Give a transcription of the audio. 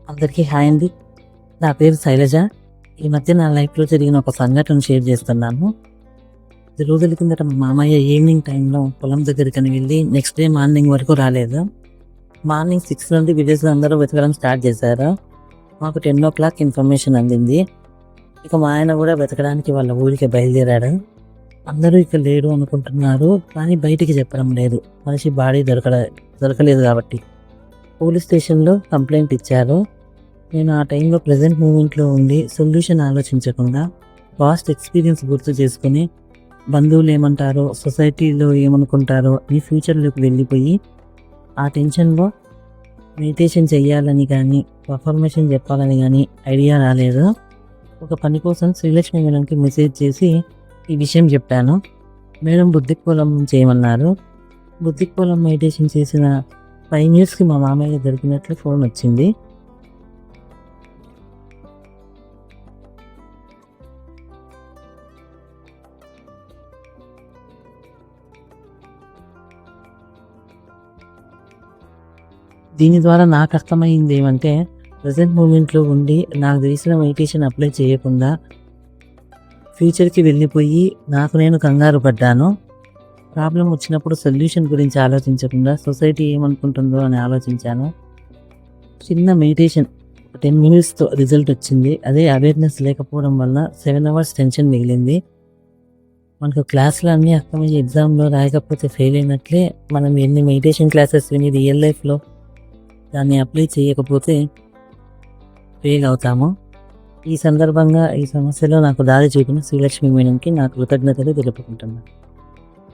అందరికీ హాయ్ అండి. నా పేరు శైలజ. ఈ మధ్య నా లైఫ్‌లో జరిగిన ఒక సంఘటన షేర్ చేస్తున్నాను. 10 రోజుల కిందట మా మామయ్య ఈవినింగ్ టైంలో పొలం దగ్గరికని వెళ్ళి నెక్స్ట్ డే మార్నింగ్ వరకు రాలేదు. మార్నింగ్ 6 నుండి విలేజ్‌లో అందరూ వెతకడం స్టార్ట్ చేశారు. మాకు 10:00 ఇన్ఫర్మేషన్ అందింది. ఇక మా ఆయన కూడా వెతకడానికి వాళ్ళ ఊరికి బయలుదేరాడు. అందరూ ఇక లేడు అనుకుంటున్నారు, కానీ బయటికి చెప్పడం లేదు. మనిషి బాడీ దొరకలేదు కాబట్టి. పోలీస్ స్టేషన్‌లో కంప్లెయింట్ ఇచ్చారు. నేను ఆ టైంలో ప్రెజెంట్ మూమెంట్‌లో ఉండి సొల్యూషన్ ఆలోచించకుండా పాస్ట్ ఎక్స్‌పీరియన్స్ గుర్తు చేసుకొని బంధువులు ఏమంటారో, సొసైటీలో ఏమనుకుంటారో అని ఫ్యూచర్‌లోకి వెళ్ళిపోయి ఆ టెన్షన్‌లో మెడిటేషన్ చేయాలని కానీ, అఫర్మేషన్ చెప్పాలని కానీ ఐడియా రాలేదు. ఒక పని కోసం శ్రీలక్ష్మి మేడంకి మెసేజ్ చేసి ఈ విషయం చెప్పాను. మేడం బుద్ధికోలం చేయమన్నారు. బుద్ధికోలం మెడిటేషన్ చేసిన 5 మినిట్స్‌కి మా మామయ్య దొరికినట్లు ఫోన్ వచ్చింది. దీని ద్వారా నాకు అర్థమైంది ఏమంటే, ప్రెజెంట్ మూమెంట్‌లో ఉండి నాకు తెలిసిన మెడిటేషన్ అప్లై చేయకుండా ఫ్యూచర్‌కి వెళ్ళిపోయి నాకు నేను కంగారు పడ్డాను. ప్రాబ్లమ్ వచ్చినప్పుడు సొల్యూషన్ గురించి ఆలోచించకుండా సొసైటీ ఏమనుకుంటుందో అని ఆలోచించాను. చిన్న మెడిటేషన్ 10 మినిట్స్‌తో రిజల్ట్ వచ్చింది. అదే అవేర్‌నెస్ లేకపోవడం వల్ల 7 అవర్స్ టెన్షన్ మిగిలింది. మనకు క్లాసులు అన్నీ అర్థమయ్యి ఎగ్జామ్‌లో రాయకపోతే ఫెయిల్ అయినట్లే, మనం ఎన్ని మెడిటేషన్ క్లాసెస్ విని రియల్ లైఫ్‌లో దాన్ని అప్లై చేయకపోతే ఫెయిల్ అవుతాము. ఈ సందర్భంగా ఈ సమస్యలో నాకు దారి చూపిన శ్రీలక్ష్మి మేడంకి నా కృతజ్ఞతలు తెలుపుకుంటున్నాను.